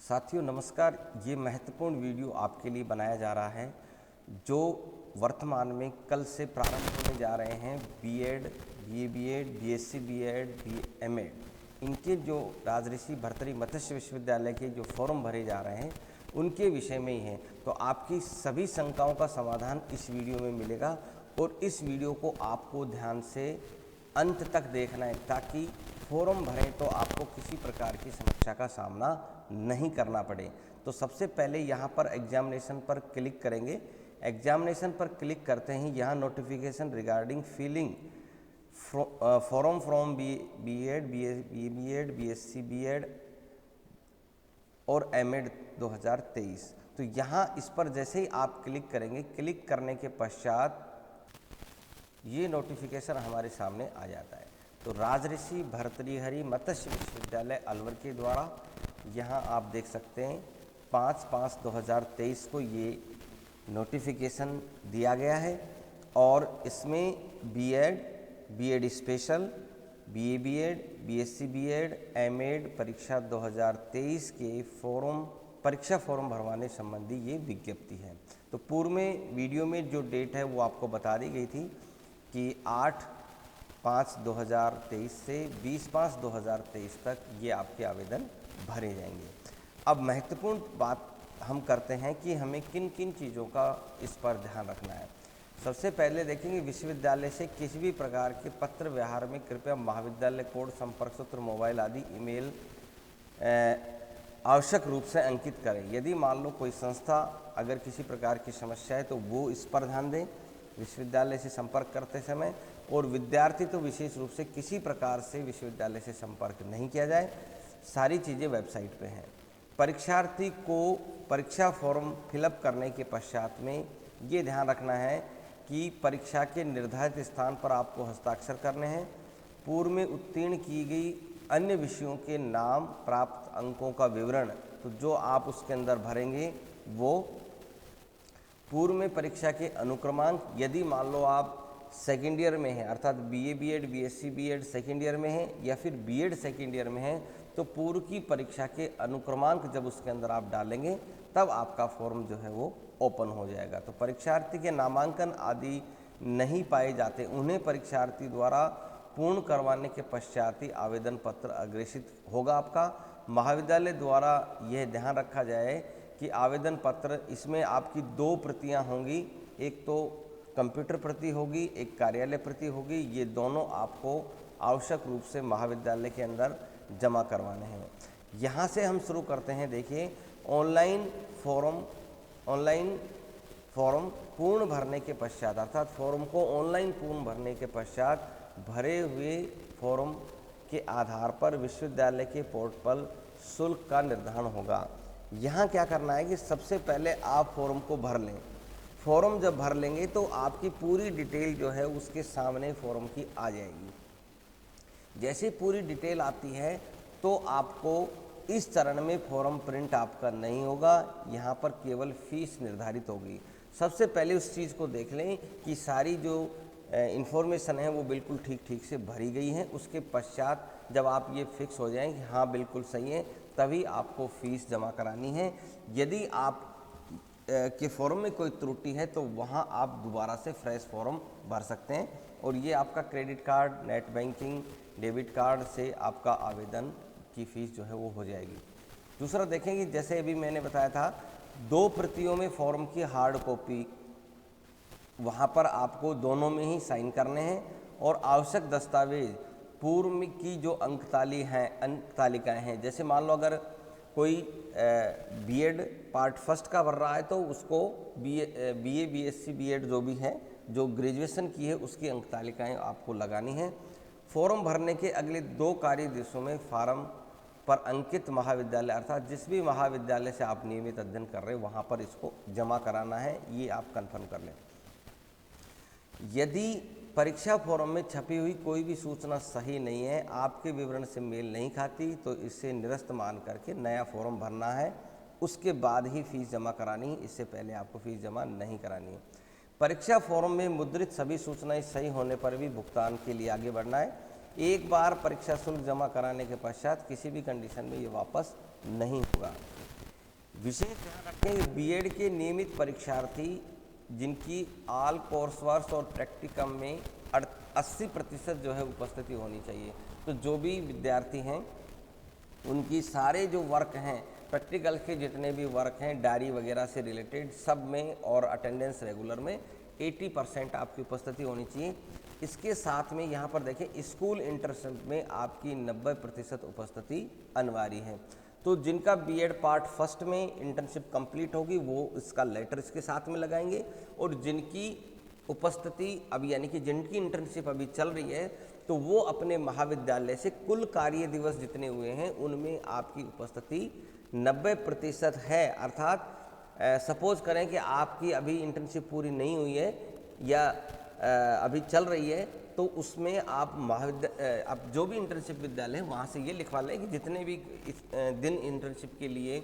साथियों नमस्कार। ये महत्वपूर्ण वीडियो आपके लिए बनाया जा रहा है जो वर्तमान में कल से प्रारंभ होने जा रहे हैं। BEd, BA, BSc BEd, MEd इनके जो राजऋषि भर्तृहरि मत्स्य विश्वविद्यालय के जो फॉर्म भरे जा रहे हैं उनके विषय में ही है। तो आपकी सभी शंकाओं का समाधान इस वीडियो में मिलेगा और इस वीडियो को आपको ध्यान से अंत तक देखना है ताकि फॉर्म भरें तो आपको किसी प्रकार की समस्या का सामना नहीं करना पड़े। तो सबसे पहले यहाँ पर एग्जामिनेशन पर क्लिक करेंगे। एग्जामिनेशन पर क्लिक करते ही यहाँ notification regarding filling form from BEd, BEd, BSc BEd और एमएड 2023। तो यहाँ इस पर जैसे ही आप क्लिक करेंगे, क्लिक करने के पश्चात ये नोटिफिकेशन हमारे सामने आ जाता है। तो राजऋषि भर्तृहरि मत्स्य विश्वविद्यालय अलवर के द्वारा यहाँ आप देख सकते हैं 5/5/2023 को ये नोटिफिकेशन दिया गया है और इसमें BEd, BEd special, BA BEd, BSc BEd, MEd परीक्षा 2023 के परीक्षा फॉर्म भरवाने संबंधी ये विज्ञप्ति है। तो पूर्व में वीडियो में जो डेट है वो आपको बता दी गई थी कि 8/5/2023 से 20/5/2023 तक ये आपके आवेदन भरे जाएंगे। अब महत्वपूर्ण बात हम करते हैं कि हमें किन किन चीज़ों का इस पर ध्यान रखना है। सबसे पहले देखेंगे विश्वविद्यालय से किसी भी प्रकार के पत्र व्यवहार में कृपया महाविद्यालय कोड, संपर्क सूत्र, मोबाइल आदि ईमेल आवश्यक रूप से अंकित करें। यदि मान लो कोई संस्था अगर किसी प्रकार की समस्या है तो वो इस पर ध्यान दें विश्वविद्यालय से संपर्क करते समय। और विद्यार्थी तो विशेष रूप से किसी प्रकार से विश्वविद्यालय से संपर्क नहीं किया जाए। सारी चीज़ें वेबसाइट पे हैं। परीक्षार्थी को परीक्षा फॉर्म फिलअप करने के पश्चात में ये ध्यान रखना है कि परीक्षा के निर्धारित स्थान पर आपको हस्ताक्षर करने हैं। पूर्व में उत्तीर्ण की गई अन्य विषयों के नाम, प्राप्त अंकों का विवरण, तो जो आप उसके अंदर भरेंगे वो पूर्व में परीक्षा के अनुक्रमांक, यदि मान लो आप सेकेंड ईयर में हैं अर्थात BA BEd, BSc BEd second year में हैं या फिर बीएड सेकेंड ईयर में हैं, तो पूर्व की परीक्षा के अनुक्रमांक जब उसके अंदर आप डालेंगे तब आपका फॉर्म जो है वो ओपन हो जाएगा। तो परीक्षार्थी के नामांकन आदि नहीं पाए जाते, उन्हें परीक्षार्थी द्वारा पूर्ण करवाने के पश्चात ही आवेदन पत्र अग्रेषित होगा आपका। महाविद्यालय द्वारा यह ध्यान रखा जाए कि आवेदन पत्र इसमें आपकी 2 प्रतियां होंगी, एक तो कंप्यूटर प्रति होगी, एक कार्यालय प्रति होगी। ये दोनों आपको आवश्यक रूप से महाविद्यालय के अंदर जमा करवाने हैं। यहाँ से हम शुरू करते हैं। देखिए ऑनलाइन फॉर्म पूर्ण भरने के पश्चात अर्थात फॉर्म को ऑनलाइन पूर्ण भरने के पश्चात भरे हुए फॉर्म के आधार पर विश्वविद्यालय के पोर्टल शुल्क का निर्धारण होगा। यहाँ क्या करना है कि सबसे पहले आप फॉर्म को भर लें। फॉर्म जब भर लेंगे तो आपकी पूरी डिटेल जो है उसके सामने फॉर्म की आ जाएगी। जैसे पूरी डिटेल आती है तो आपको इस चरण में फॉर्म प्रिंट आपका नहीं होगा, यहाँ पर केवल फीस निर्धारित होगी। सबसे पहले उस चीज़ को देख लें कि सारी जो इन्फॉर्मेशन है वो बिल्कुल ठीक से भरी गई है। उसके पश्चात जब आप ये फिक्स हो जाएं कि हाँ बिल्कुल सही है, तभी आपको फीस जमा करानी है। यदि आप के फॉर्म में कोई त्रुटि है तो वहाँ आप दोबारा से फ्रेश फॉर्म भर सकते हैं और ये आपका credit card, net banking, debit card से आपका आवेदन की फ़ीस जो है वो हो जाएगी। दूसरा देखेंगे, जैसे अभी मैंने बताया था 2 प्रतियों में फॉर्म की हार्ड कॉपी, वहाँ पर आपको दोनों में ही साइन करने हैं। और आवश्यक दस्तावेज पूर्व में की जो अंक तालिकाएँ हैं, जैसे मान लो अगर कोई बीएड पार्ट फर्स्ट का भर रहा है तो उसको बीए, बीएससी बीएड जो भी है, जो ग्रेजुएशन की है उसकी अंक तालिकाएँ आपको लगानी है। फॉर्म भरने के अगले 2 कार्य दिवसों में फॉर्म पर अंकित महाविद्यालय अर्थात जिस भी महाविद्यालय से आप नियमित अध्ययन कर रहे हैं वहाँ पर इसको जमा कराना है, ये आप कंफर्म कर लें। यदि परीक्षा फॉर्म में छपी हुई कोई भी सूचना सही नहीं है, आपके विवरण से मेल नहीं खाती, तो इसे निरस्त मान करके नया फॉर्म भरना है। उसके बाद ही फीस जमा करानी है, इससे पहले आपको फीस जमा नहीं करानी है। परीक्षा फॉर्म में मुद्रित सभी सूचनाएं सही होने पर भी भुगतान के लिए आगे बढ़ना है। एक बार परीक्षा शुल्क जमा कराने के पश्चात किसी भी कंडीशन में ये वापस नहीं होगा। विशेष ध्यान रखें, बीएड के नियमित परीक्षार्थी जिनकी ऑल कोर्स वर्क और प्रैक्टिकम में 80% जो है उपस्थिति होनी चाहिए। तो जो भी विद्यार्थी हैं उनकी सारे जो वर्क हैं, प्रैक्टिकल के जितने भी वर्क हैं डायरी वगैरह से रिलेटेड, सब में और अटेंडेंस रेगुलर में 80% आपकी उपस्थिति होनी चाहिए। इसके साथ में यहाँ पर देखें, स्कूल इंटर्नशिप में आपकी 90% उपस्थिति अनिवार्य है। तो जिनका बीएड पार्ट फर्स्ट में इंटर्नशिप कंप्लीट होगी वो इसका लेटर इसके साथ में लगाएंगे, और जिनकी उपस्थिति अभी यानी कि जिनकी इंटर्नशिप अभी चल रही है तो वो अपने महाविद्यालय से कुल कार्य दिवस जितने हुए हैं उनमें आपकी उपस्थिति 90% है। अर्थात सपोज करें कि आपकी अभी इंटर्नशिप पूरी नहीं हुई है या अभी चल रही है, तो उसमें आप आप जो भी इंटर्नशिप विद्यालय है वहाँ से ये लिखवा लें कि जितने भी दिन इंटर्नशिप के लिए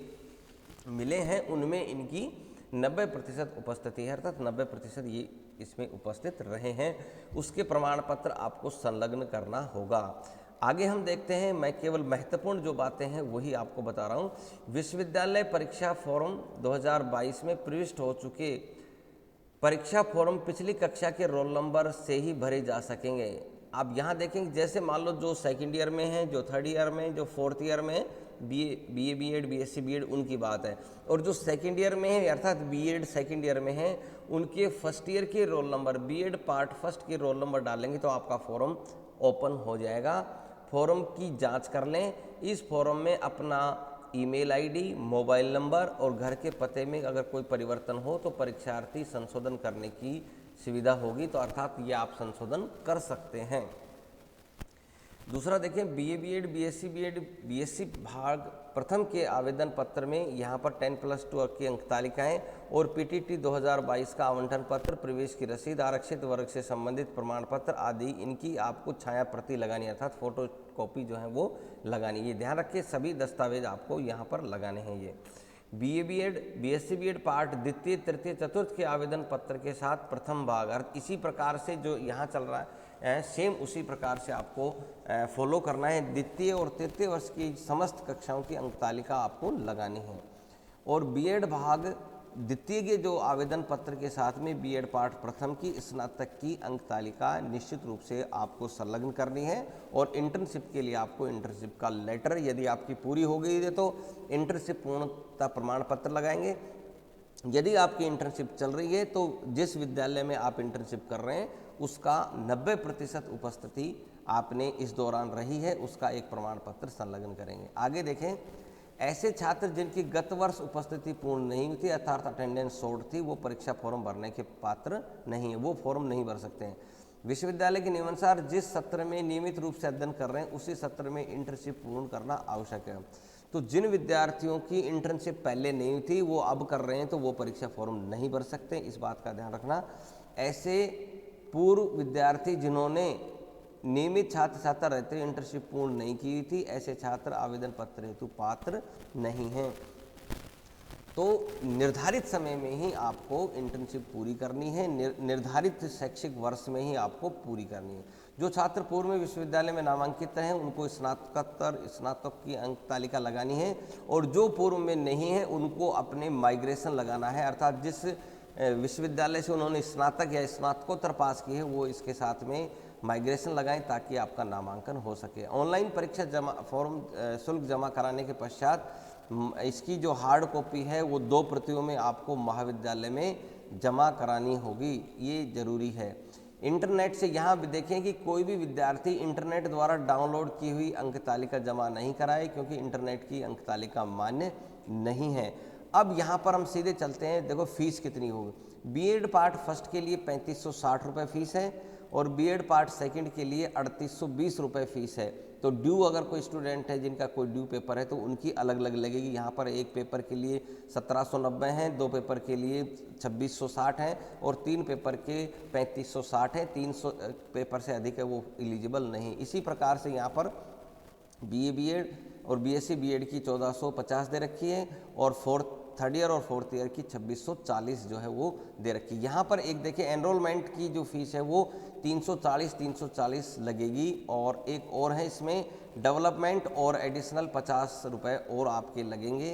मिले हैं उनमें इनकी 90% उपस्थिति है, अर्थात 90% ये इसमें उपस्थित रहे हैं, उसके प्रमाण पत्र आपको संलग्न करना होगा। आगे हम देखते हैं, मैं केवल महत्वपूर्ण जो बातें हैं वही आपको बता रहा हूँ। विश्वविद्यालय परीक्षा फॉर्म 2022 में प्रविष्ट हो चुके परीक्षा फॉर्म पिछली कक्षा के रोल नंबर से ही भरे जा सकेंगे। आप यहाँ देखेंगे, जैसे मान लो जो सेकंड ईयर में है, जो थर्ड ईयर में, जो फोर्थ ईयर में बीए बीएड बीएससी बीएड उनकी बात है, और जो सेकंड ईयर में है अर्थात बीएड सेकंड ईयर में है उनके फर्स्ट ईयर के roll number, BEd part first के रोल नंबर डालेंगे तो आपका फॉर्म ओपन हो जाएगा। फॉर्म की जांच कर लें। इस फॉर्म में अपना ईमेल आईडी, मोबाइल नंबर और घर के पते में अगर कोई परिवर्तन हो तो परीक्षार्थी संशोधन करने की सुविधा होगी, तो अर्थात ये आप संशोधन कर सकते हैं। दूसरा देखें, BA BEd BSc BEd BSc भाग प्रथम के आवेदन पत्र में यहाँ पर 10+2 की अंक तालिकाएँ और पीटीटी 2022 का आवंटन पत्र, प्रवेश की रसीद, आरक्षित वर्ग से संबंधित प्रमाण पत्र आदि इनकी आपको छाया प्रति लगानी अर्थात फोटो कॉपी जो है वो लगानी। ये ध्यान रखिए, सभी दस्तावेज आपको यहाँ पर लगाने हैं। ये BA BEd BSc BEd part द्वितीय तृतीय चतुर्थ के आवेदन पत्र के साथ प्रथम भाग, अर्थ इसी प्रकार से जो यहाँ चल रहा है सेम उसी प्रकार से आपको फॉलो करना है। द्वितीय और तृतीय वर्ष की समस्त कक्षाओं की अंक तालिका आपको लगानी है। और बीएड भाग द्वितीय के जो आवेदन पत्र के साथ में बीएड पार्ट प्रथम की स्नातक की अंक तालिका निश्चित रूप से आपको संलग्न करनी है। और इंटर्नशिप के लिए आपको इंटर्नशिप का लेटर, यदि आपकी पूरी हो गई है तो इंटर्नशिप पूर्णता प्रमाण पत्र लगाएंगे। यदि आपकी इंटर्नशिप चल रही है तो जिस विद्यालय में आप इंटर्नशिप कर रहे हैं उसका 90% उपस्थिति आपने इस दौरान रही है, उसका एक प्रमाण पत्र संलग्न करेंगे। आगे देखें, ऐसे छात्र जिनकी गत वर्ष उपस्थिति पूर्ण नहीं हुई थी अर्थात अटेंडेंस शॉर्ट थी, वो परीक्षा फॉर्म भरने के पात्र नहीं है, वो फॉर्म नहीं भर सकते हैं। विश्वविद्यालय के नियमानुसार जिस सत्र में नियमित रूप से अध्ययन कर रहे हैं उसी सत्र में इंटर्नशिप पूर्ण करना आवश्यक है। तो जिन विद्यार्थियों की इंटर्नशिप पहले नहीं थी वो अब कर रहे हैं तो वो परीक्षा फॉर्म नहीं भर सकते, इस बात का ध्यान रखना। ऐसे पूर्व विद्यार्थी जिन्होंने नियमित छात्र छात्रा रहते इंटर्नशिप पूर्ण नहीं की थी, ऐसे छात्र आवेदन पत्र हेतु पात्र नहीं हैं। तो निर्धारित समय में ही आपको इंटर्नशिप पूरी करनी है, निर्धारित शैक्षिक वर्ष में ही आपको पूरी करनी है। जो छात्र पूर्व में विश्वविद्यालय में नामांकित हैं उनको स्नातक की अंक तालिका लगानी है, और जो पूर्व में नहीं है उनको अपने माइग्रेशन लगाना है, अर्थात जिस विश्वविद्यालय से उन्होंने स्नातक या स्नातकोत्तर पास की है वो इसके साथ में माइग्रेशन लगाएं ताकि आपका नामांकन हो सके। ऑनलाइन परीक्षा फॉर्म शुल्क जमा कराने के पश्चात इसकी जो हार्ड कॉपी है वो 2 प्रतियों में आपको महाविद्यालय में जमा करानी होगी, ये जरूरी है। इंटरनेट से यहाँ भी देखें कि कोई भी विद्यार्थी इंटरनेट द्वारा डाउनलोड की हुई अंक तालिका जमा नहीं कराए, क्योंकि इंटरनेट की अंक तालिका मान्य नहीं है। अब यहाँ पर हम सीधे चलते हैं, देखो फीस कितनी होगी। बीएड पार्ट फर्स्ट के लिए 3560 रुपये फीस है और बीएड पार्ट सेकंड के लिए 3820 रुपये फीस है। तो ड्यू अगर कोई स्टूडेंट है जिनका कोई ड्यू पेपर है तो उनकी अलग अलग लगेगी। यहाँ पर एक पेपर के लिए 1790 हैं, 2 पेपर के लिए 2660 हैं और 3 पेपर के 3560 हैं। 300 पेपर से अधिक है वो एलिजिबल नहीं। इसी प्रकार से यहाँ पर बीए बीएड और बीएससी बीएड की 1450 दे रखी है और थर्ड ईयर और फोर्थ ईयर की 2640 जो है वो दे रखी है। यहाँ पर एक देखिए एनरोलमेंट की जो फीस है वो 340 लगेगी, और एक और है इसमें डेवलपमेंट और एडिशनल 50 रुपये और आपके लगेंगे